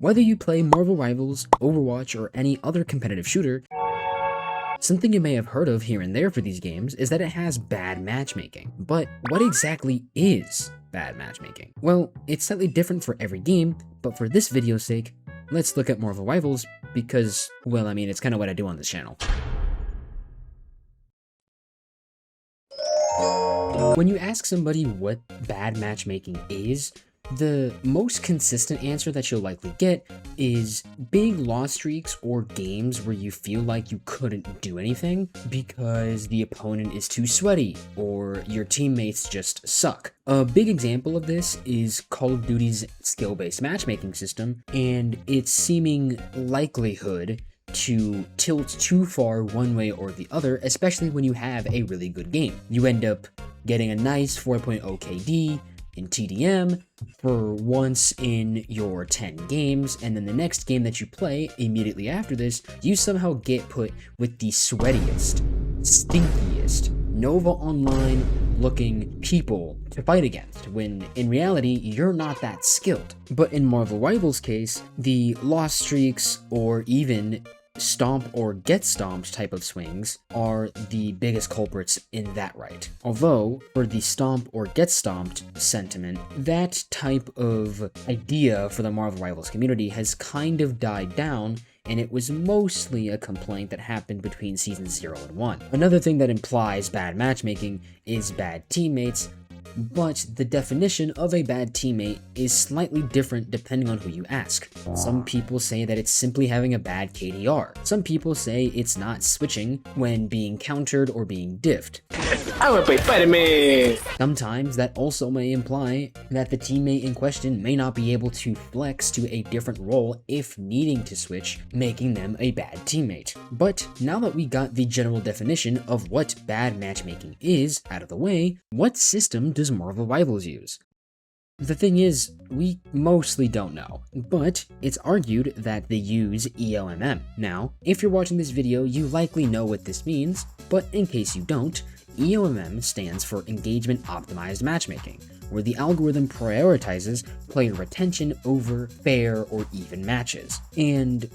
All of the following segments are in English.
Whether you play Marvel Rivals, Overwatch, or any other competitive shooter, something you may have heard of here and there for these games is that it has bad matchmaking. But what exactly is bad matchmaking? Well, it's slightly different for every game, but for this video's sake, let's look at Marvel Rivals because, well, I mean, it's kind of what I do on this channel. When you ask somebody what bad matchmaking is, the most consistent answer that you'll likely get is big loss streaks or games where you feel like you couldn't do anything because the opponent is too sweaty or your teammates just suck. A big example of this is Call of Duty's skill-based matchmaking system and its seeming likelihood to tilt too far one way or the other, especially when you have a really good game. You end up getting a nice 4.0 KD in TDM for once in your 10 games, and then the next game that you play immediately after this, you somehow get put with the sweatiest, stinkiest, Nova Online looking people to fight against, when in reality, you're not that skilled. But in Marvel Rivals' case, the loss streaks or even stomp or get stomped type of swings are the biggest culprits in that right. Although, for the stomp or get stomped sentiment, that type of idea for the Marvel Rivals community has kind of died down, and it was mostly a complaint that happened between Seasons 0 and 1. Another thing that implies bad matchmaking is bad teammates, but the definition of a bad teammate is slightly different depending on who you ask. Some people say that it's simply having a bad KDR. Some people say it's not switching when being countered or being diffed. Sometimes that also may imply that the teammate in question may not be able to flex to a different role if needing to switch, making them a bad teammate. But now that we got the general definition of what bad matchmaking is out of the way, what system does Marvel Rivals use? The thing is, we mostly don't know, but it's argued that they use EOMM. Now, if you're watching this video, you likely know what this means, but in case you don't, EOMM stands for Engagement Optimized Matchmaking, where the algorithm prioritizes player retention over fair or even matches. And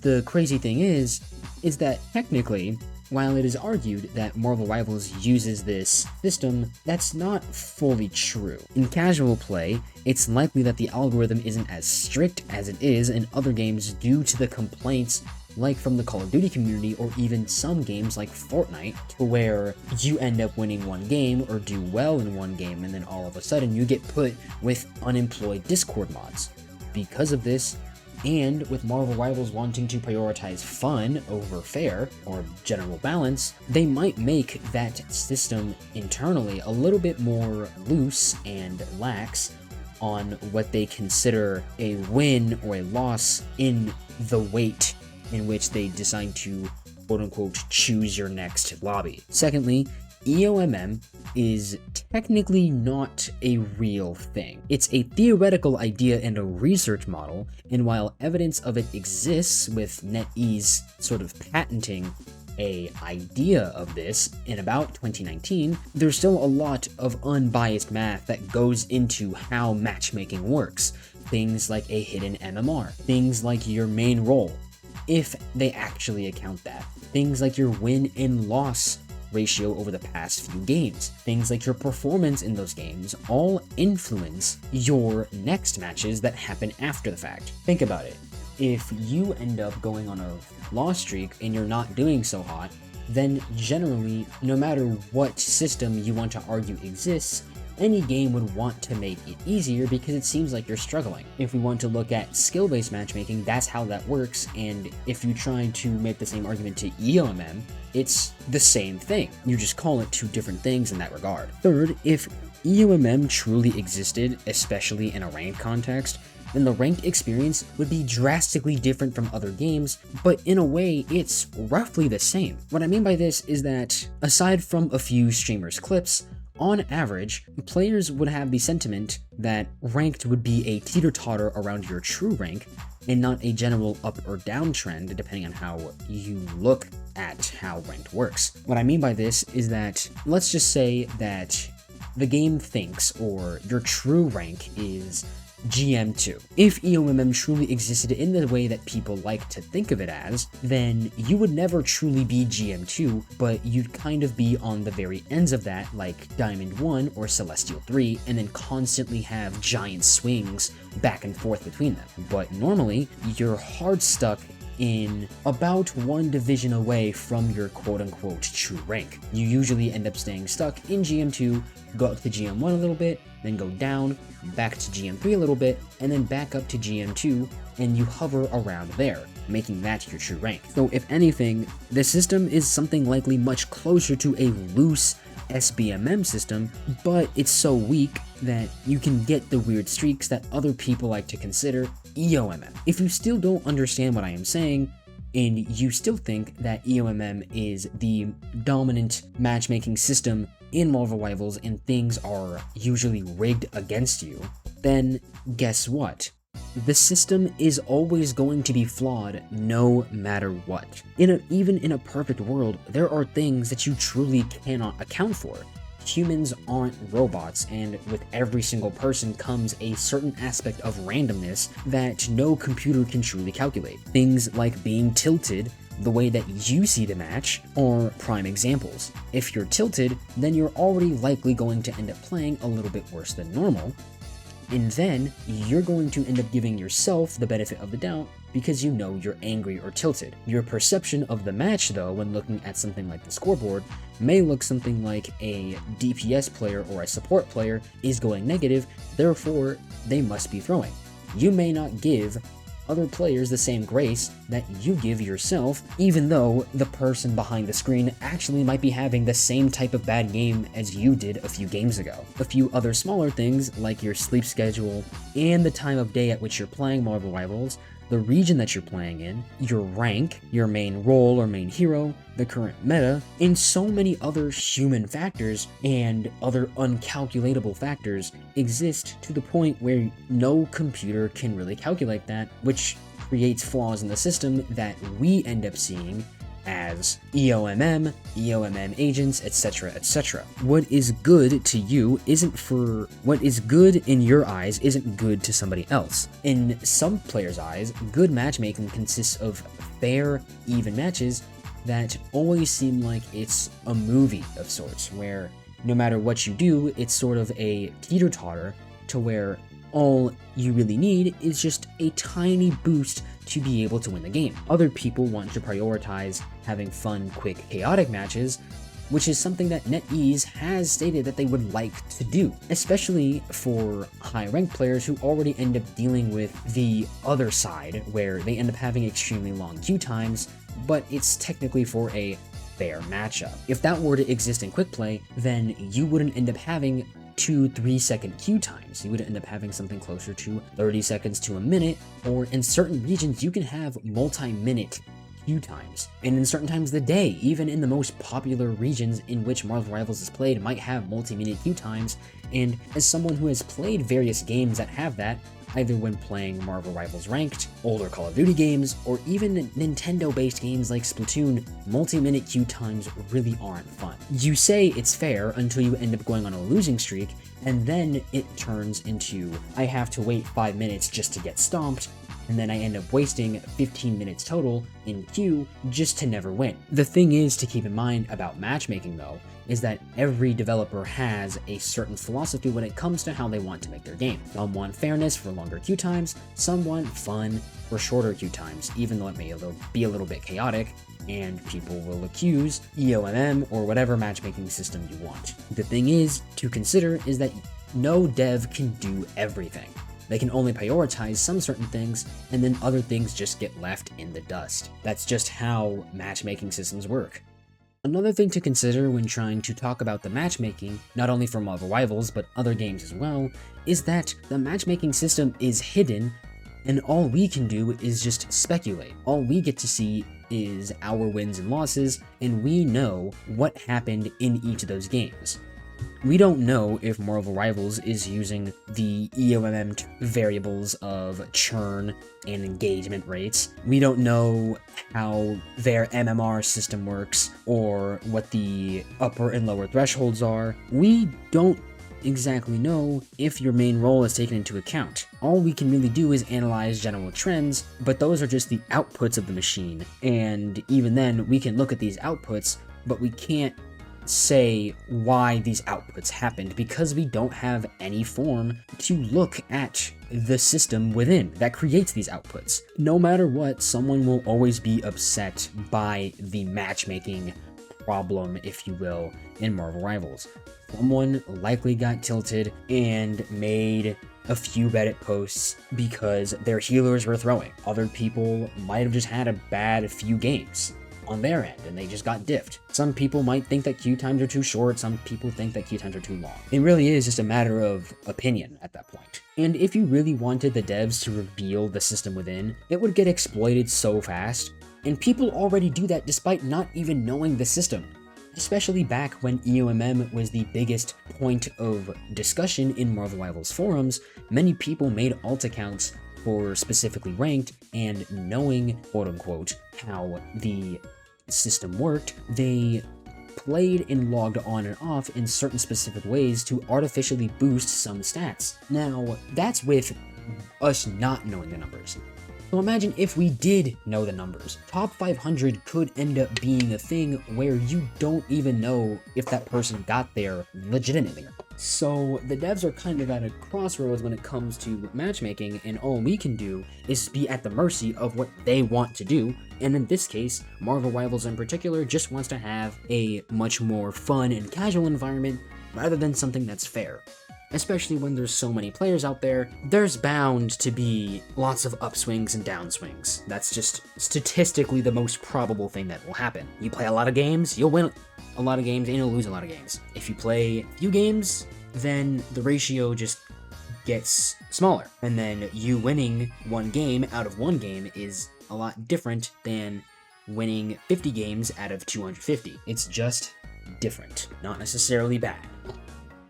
the crazy thing is that technically, while it is argued that Marvel Rivals uses this system, that's not fully true. In casual play, it's likely that the algorithm isn't as strict as it is in other games due to the complaints like from the Call of Duty community or even some games like Fortnite, to where you end up winning one game or do well in one game and then all of a sudden you get put with unemployed Discord mods. Because of this, and with Marvel Rivals wanting to prioritize fun over fair, or general balance, they might make that system internally a little bit more loose and lax on what they consider a win or a loss in the weight in which they decide to quote-unquote choose your next lobby. Secondly, EOMM is technically not a real thing. It's a theoretical idea and a research model, and while evidence of it exists with NetEase sort of patenting an idea of this in about 2019, there's still a lot of unbiased math that goes into how matchmaking works. Things like a hidden MMR, things like your main role, if they actually account that, things like your win and loss ratio over the past few games. Things like your performance in those games all influence your next matches that happen after the fact. Think about it. If you end up going on a loss streak and you're not doing so hot, then generally, no matter what system you want to argue exists, any game would want to make it easier because it seems like you're struggling. If we want to look at skill-based matchmaking, that's how that works, and if you try to make the same argument to EOMM, it's the same thing. You just call it two different things in that regard. Third, if EOMM truly existed, especially in a ranked context, then the ranked experience would be drastically different from other games, but in a way, it's roughly the same. What I mean by this is that, aside from a few streamers' clips, on average, players would have the sentiment that ranked would be a teeter-totter around your true rank, and not a general up or down trend depending on how you look at how ranked works. What I mean by this is that, let's just say that the game thinks, or your true rank is GM2. If EOMM truly existed in the way that people like to think of it as, then you would never truly be GM2, but you'd kind of be on the very ends of that, like Diamond 1 or Celestial 3, and then constantly have giant swings back and forth between them. But normally, you're hard stuck in about one division away from your quote-unquote true rank. You usually end up staying stuck in GM2, go up to GM1 a little bit, then go down, back to GM3 a little bit, and then back up to GM2, and you hover around there, making that your true rank. So if anything, the system is something likely much closer to a loose SBMM system, but it's so weak that you can get the weird streaks that other people like to consider EOMM. If you still don't understand what I am saying, and you still think that EOMM is the dominant matchmaking system in Marvel Rivals and things are usually rigged against you, then guess what? The system is always going to be flawed no matter what. Even in a perfect world, there are things that you truly cannot account for. Humans aren't robots, and with every single person comes a certain aspect of randomness that no computer can truly calculate. Things like being tilted the way that you see the match are prime examples. If you're tilted, then you're already likely going to end up playing a little bit worse than normal, and then you're going to end up giving yourself the benefit of the doubt because you know you're angry or tilted. Your perception of the match, though, when looking at something like the scoreboard, may look something like a DPS player or a support player is going negative, therefore they must be throwing. You may not give other players the same grace that you give yourself, even though the person behind the screen actually might be having the same type of bad game as you did a few games ago. A few other smaller things, like your sleep schedule and the time of day at which you're playing Marvel Rivals, the region that you're playing in, your rank, your main role or main hero, the current meta, and so many other human factors and other uncalculatable factors exist to the point where no computer can really calculate that, which creates flaws in the system that we end up seeing as EOMM, EOMM agents, etc., etc. What is good to you what is good in your eyes isn't good to somebody else. In some players' eyes, good matchmaking consists of fair, even matches that always seem like it's a movie of sorts, where no matter what you do, it's sort of a teeter-totter to where all you really need is just a tiny boost to be able to win the game. Other people want to prioritize having fun, quick, chaotic matches, which is something that NetEase has stated that they would like to do, especially for high-ranked players who already end up dealing with the other side, where they end up having extremely long queue times, but it's technically for a fair matchup. If that were to exist in quick play, then you wouldn't end up having 2-3 second queue times. You would end up having something closer to 30 seconds to a minute, or in certain regions you can have multi-minute queue times. And in certain times of the day, even in the most popular regions in which Marvel Rivals is played, might have multi-minute queue times, and as someone who has played various games that have that, either when playing Marvel Rivals Ranked, older Call of Duty games, or even Nintendo-based games like Splatoon, multi-minute queue times really aren't fun. You say it's fair until you end up going on a losing streak, and then it turns into, I have to wait 5 minutes just to get stomped, and then I end up wasting 15 minutes total in queue just to never win. The thing is to keep in mind about matchmaking, though, is that every developer has a certain philosophy when it comes to how they want to make their game. Some want fairness for longer queue times, some want fun for shorter queue times, even though it may be a little bit chaotic, and people will accuse EOMM or whatever matchmaking system you want. The thing is to consider is that no dev can do everything. They can only prioritize some certain things, and then other things just get left in the dust. That's just how matchmaking systems work. Another thing to consider when trying to talk about the matchmaking, not only for Marvel Rivals but other games as well, is that the matchmaking system is hidden, and all we can do is just speculate. All we get to see is our wins and losses, and we know what happened in each of those games. We don't know if Marvel Rivals is using the EOMM variables of churn and engagement rates. We don't know how their MMR system works or what the upper and lower thresholds are. We don't exactly know if your main role is taken into account. All we can really do is analyze general trends, but those are just the outputs of the machine, and even then, we can look at these outputs, but we can't say why these outputs happened because we don't have any form to look at the system within that creates these outputs. No matter what, someone will always be upset by the matchmaking problem, if you will, in Marvel Rivals. Someone likely got tilted and made a few Reddit posts because their healers were throwing. Other people might have just had a bad few games on their end and they just got diffed. Some people might think that queue times are too short, some people think that queue times are too long. It really is just a matter of opinion at that point. And if you really wanted the devs to reveal the system within, it would get exploited so fast, and people already do that despite not even knowing the system. Especially back when EOMM was the biggest point of discussion in Marvel Rivals forums, many people made alt accounts for specifically ranked, and knowing, quote-unquote, how the system worked, they played and logged on and off in certain specific ways to artificially boost some stats. Now, that's with us not knowing the numbers. So imagine if we did know the numbers. Top 500 could end up being a thing where you don't even know if that person got there legitimately. So the devs are kind of at a crossroads when it comes to matchmaking, and all we can do is be at the mercy of what they want to do. And in this case, Marvel Rivals in particular just wants to have a much more fun and casual environment rather than something that's fair. Especially when there's so many players out there, there's bound to be lots of upswings and downswings. That's just statistically the most probable thing that will happen. You play a lot of games, you'll win a lot of games, and you'll lose a lot of games. If you play a few games, then the ratio just gets smaller. And then you winning one game out of one game is a lot different than winning 50 games out of 250. It's just different, not necessarily bad.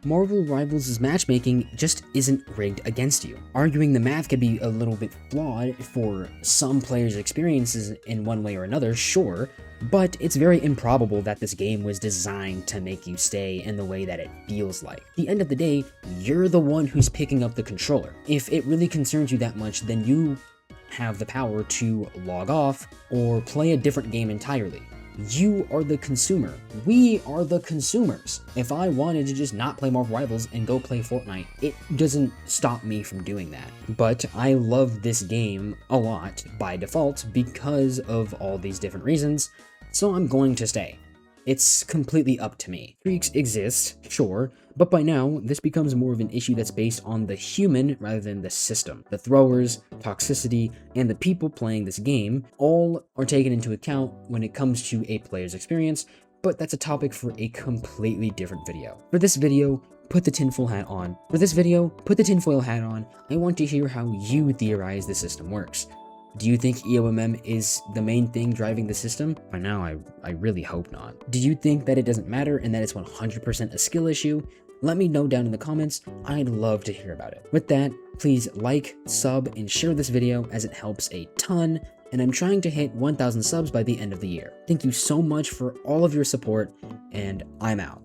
Marvel Rivals' matchmaking just isn't rigged against you. Arguing the math could be a little bit flawed for some players' experiences in one way or another, sure, but it's very improbable that this game was designed to make you stay in the way that it feels like. At the end of the day, you're the one who's picking up the controller. If it really concerns you that much, then you have the power to log off or play a different game entirely. You are the consumer. We are the consumers. If I wanted to just not play Marvel Rivals and go play Fortnite, it doesn't stop me from doing that. But I love this game a lot by default because of all these different reasons, so I'm going to stay. It's completely up to me. Streaks exist, sure, but by now, this becomes more of an issue that's based on the human rather than the system. The throwers, toxicity, and the people playing this game all are taken into account when it comes to a player's experience, but that's a topic for a completely different video. For this video, put the tinfoil hat on. I want to hear how you theorize the system works. Do you think EOMM is the main thing driving the system? By now, I really hope not. Do you think that it doesn't matter and that it's 100% a skill issue? Let me know down in the comments. I'd love to hear about it. With that, please like, sub, and share this video as it helps a ton, and I'm trying to hit 1,000 subs by the end of the year. Thank you so much for all of your support, and I'm out.